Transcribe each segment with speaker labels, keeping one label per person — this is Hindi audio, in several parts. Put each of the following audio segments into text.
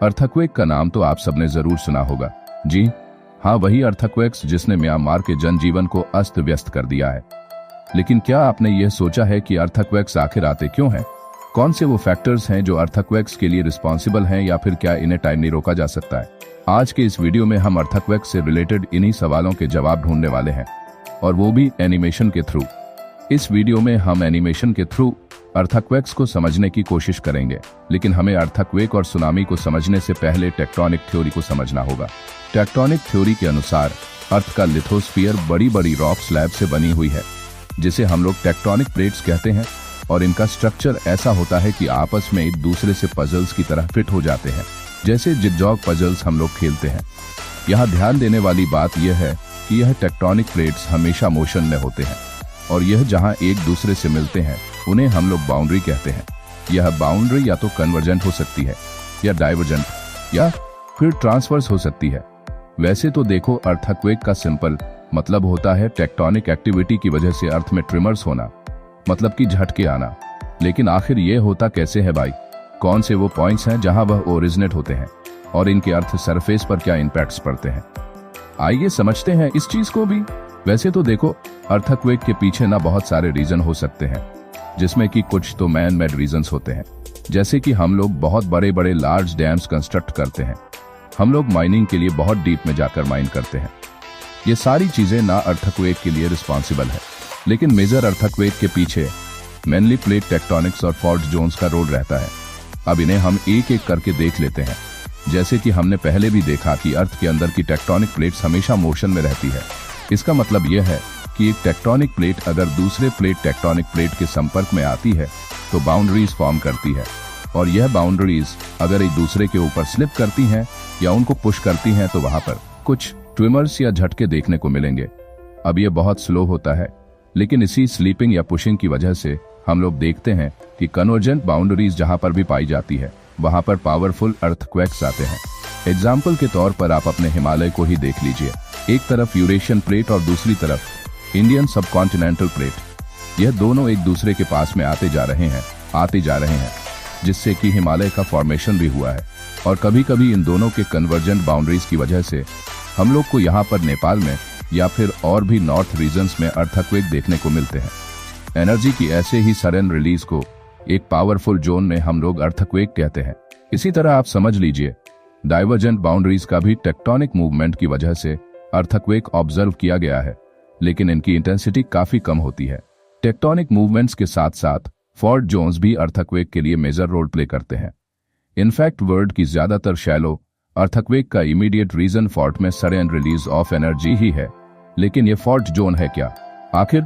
Speaker 1: अर्थक्वेक का नाम तो आप सबने जरूर सुना होगा। जी हाँ, वही अर्थक्वेक्स जिसने म्यांमार के जनजीवन को अस्त व्यस्त कर दिया है। लेकिन क्या आपने यह सोचा है कि अर्थक्वेक्स आखिर आते क्यों हैं? कौन से वो फैक्टर्स हैं जो अर्थक्वेक्स के लिए रिस्पॉन्सिबल हैं, या फिर क्या इन्हें टाइम नहीं रोका जा सकता है? आज के इस वीडियो में हम अर्थक्वेक्स से रिलेटेड इन्हीं सवालों के जवाब ढूंढने वाले हैं, और वो भी एनिमेशन के थ्रू। इस वीडियो में हम एनिमेशन के थ्रू अर्थक्वेक्स को समझने की कोशिश करेंगे, लेकिन हमें अर्थक्वेक और सुनामी को समझने से पहले टेक्टोनिक थ्योरी को समझना होगा। टेक्टोनिक थ्योरी के अनुसार अर्थ का लिथोस्फीयर बड़ी बड़ी रॉक स्लैब से बनी हुई है, जिसे हम लोग टेक्टोनिक प्लेट्स कहते हैं, और इनका स्ट्रक्चर ऐसा होता है कि आपस में एक दूसरे से पजल्स की तरह फिट हो जाते हैं, जैसे जिगजॉग पजल्स हम लोग खेलते हैं। यहाँ ध्यान देने वाली बात यह है कि यह टेक्टोनिक प्लेट्स हमेशा मोशन में होते हैं, और यह जहाँ एक दूसरे से मिलते हैं उन्हें हम लोग बाउंड्री कहते हैं। यह बाउंड्री या तो कन्वर्जेंट हो सकती है, या डाइवर्जेंट, या फिर ट्रांसवर्स हो सकती है। वैसे तो देखो, अर्थक्वेक का सिंपल मतलब होता है टेक्टोनिक एक्टिविटी की वजह से अर्थ में ट्रिमर्स होना, मतलब कि झटके आना। लेकिन आखिर ये होता कैसे है भाई? कौन से वो पॉइंट्स हैं जहां वह ओरिजिनेट होते हैं, और इनके अर्थ सरफेस पर क्या इंपैक्ट्स पड़ते हैं? आइए समझते हैं इस चीज को भी। वैसे तो देखो, अर्थक्वेक के पीछे ना बहुत सारे रीजन हो सकते हैं, जिसमें कि कुछ तो मैन मेड रीजंस होते हैं, जैसे कि हम लोग बहुत बड़े बड़े लार्ज डैम्स कंस्ट्रक्ट करते हैं, हम लोग माइनिंग के लिए बहुत डीप में जाकर माइन करते हैं। ये सारी चीजें ना अर्थक्वेक के लिए रिस्पॉन्सिबल है, लेकिन मेजर अर्थक्वेक के पीछे मेनली प्लेट टेक्टोनिक्स और फॉल्ट जोन्स का रोल रहता है। अब इन्हें हम एक एक करके देख लेते हैं। जैसे कि हमने पहले भी देखा कि अर्थ के अंदर की टेक्टोनिक प्लेट्स हमेशा मोशन में रहती है। इसका मतलब यह है कि एक टेक्टोनिक प्लेट अगर दूसरे प्लेट टेक्टोनिक प्लेट के संपर्क में आती है तो बाउंड्रीज फॉर्म करती है, और यह बाउंड्रीज अगर एक दूसरे के ऊपर स्लिप करती हैं या उनको पुश करती हैं तो वहां पर कुछ ट्रिमर्स या झटके देखने को मिलेंगे। अब यह बहुत स्लो होता है, लेकिन इसी स्लीपिंग या पुशिंग की वजह से हम लोग देखते हैं कि कन्वर्जेंट बाउंड्रीज जहां पर भी पाई जाती है वहां पर पावरफुल अर्थक्वेक्स आते हैं। एग्जाम्पल के तौर पर आप अपने हिमालय को ही देख लीजिए। एक तरफ यूरेशियन प्लेट और दूसरी तरफ इंडियन सबकॉन्टिनेंटल प्लेट। यह दोनों एक दूसरे के पास में आते जा रहे हैं, जिससे कि हिमालय का फॉर्मेशन भी हुआ है। और कभी कभी इन दोनों के कन्वर्जेंट बाउंड्रीज की वजह से हम लोग को यहाँ पर नेपाल में या फिर और भी नॉर्थ रीजन्स में अर्थक्वेक देखने को मिलते हैं। एनर्जी की ऐसे ही सडन रिलीज को एक पावरफुल जोन में हम लोग अर्थक्वेक कहते हैं। इसी तरह आप समझ लीजिए, डाइवर्जेंट बाउंड्रीज का भी टेक्टोनिक मूवमेंट की वजह से अर्थक्वेक ऑब्जर्व किया गया है, लेकिन इनकी इंटेंसिटी काफी कम होती है। टेक्टोनिक मूवमेंट्स के साथ साथ फॉल्ट जोन्स भी अर्थक्वेक के लिए मेजर रोल प्ले करते हैं। इनफैक्ट वर्ल्ड की ज्यादातर शैलो अर्थक्वेक का इमीडिएट रीजन फॉल्ट में सडन रिलीज ऑफ एनर्जी ही है। लेकिन ये फॉल्ट जोन है क्या आखिर?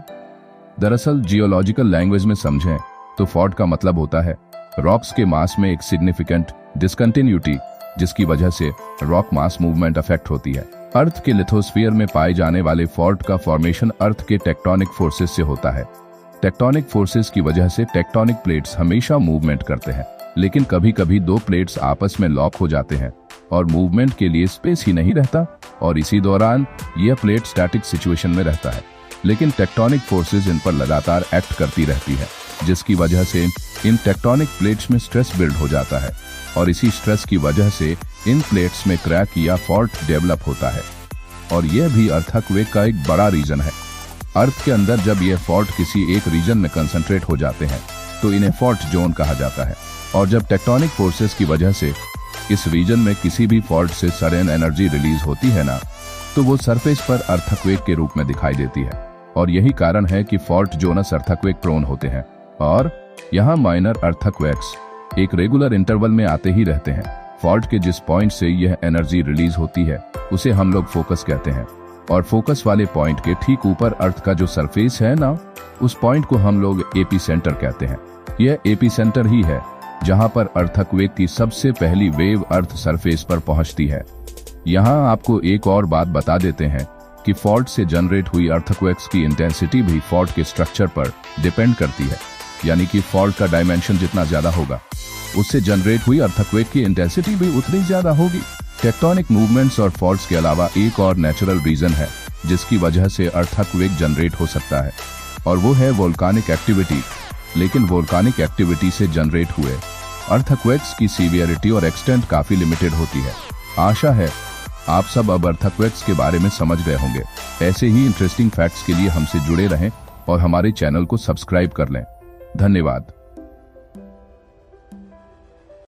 Speaker 1: दरअसल जियोलॉजिकल लैंग्वेज में समझें तो फॉल्ट का मतलब होता है रॉक्स के मास में एक सिग्निफिकेंट डिसकंटिन्यूटी, जिसकी वजह से रॉक मास मूवमेंट अफेक्ट होती है। अर्थ के लिथोस्फीयर में पाए जाने वाले फॉल्ट का फॉर्मेशन अर्थ के टेक्टोनिक फोर्सेस से होता है। टेक्टोनिक फोर्सेस की वजह से टेक्टोनिक प्लेट्स हमेशा मूवमेंट करते हैं, लेकिन कभी कभी दो प्लेट्स आपस में लॉक हो जाते हैं और मूवमेंट के लिए स्पेस ही नहीं रहता, और इसी दौरान यह प्लेट स्टैटिक सिचुएशन में रहता है। लेकिन टेक्टोनिक फोर्सेस इन पर लगातार एक्ट करती रहती है, जिसकी वजह से इन टेक्टोनिक प्लेट्स में स्ट्रेस बिल्ड हो जाता है, और इसी स्ट्रेस की वजह से इन प्लेट्स में क्रैक या फॉल्ट डेवलप होता है। और यह भी अर्थक्वेक का एक बड़ा रीजन है। अर्थ के अंदर जब यह फॉल्ट किसी एक रीजन में कंसंट्रेट हो जाते हैं तो इन्हें फॉल्ट जोन कहा जाता है, और जब टेक्टोनिक फोर्सेस की वजह से इस रीजन में किसी भी फॉल्ट से सडन एनर्जी रिलीज होती है ना, तो वो सरफेस पर अर्थक्वेक के रूप में दिखाई देती है। और यही कारण है कि फॉल्ट जोनस अर्थक्वेक प्रोन होते हैं, और यहाँ माइनर अर्थक्वेक्स एक रेगुलर इंटरवल में आते ही रहते हैं। फॉल्ट के जिस पॉइंट से यह एनर्जी रिलीज होती है उसे हम लोग फोकस कहते हैं, और फोकस वाले पॉइंट के ठीक ऊपर अर्थ का जो सरफेस है ना, उस पॉइंट को हम लोग एपी सेंटर कहते हैं। यह एपी सेंटर ही है जहां पर अर्थक्वेक की सबसे पहली वेव अर्थ सरफेस पर पहुंचती है। यहां आपको एक और बात बता देते हैं कि फॉल्ट से जनरेट हुई अर्थक्वेक्स की इंटेंसिटी भी फॉल्ट के स्ट्रक्चर पर डिपेंड करती है, यानी कि फॉल्ट का डायमेंशन जितना ज्यादा होगा उससे जनरेट हुई अर्थक्वेक की इंटेंसिटी भी उतनी ज्यादा होगी। टेक्टोनिक मूवमेंट्स और फॉल्ट्स के अलावा एक और नेचुरल रीजन है जिसकी वजह से अर्थक्वेक जनरेट हो सकता है, और वो है वोल्कानिक एक्टिविटी। लेकिन वोल्कानिक एक्टिविटी से जनरेट हुए अर्थक्वेक्स की सीवियरिटी और एक्सटेंट काफी लिमिटेड होती है। आशा है आप सब अब अर्थक्वेक्स के बारे में समझ गए होंगे। ऐसे ही इंटरेस्टिंग फैक्ट्स के लिए हमसे जुड़े रहें और हमारे चैनल को सब्सक्राइब कर लें। धन्यवाद।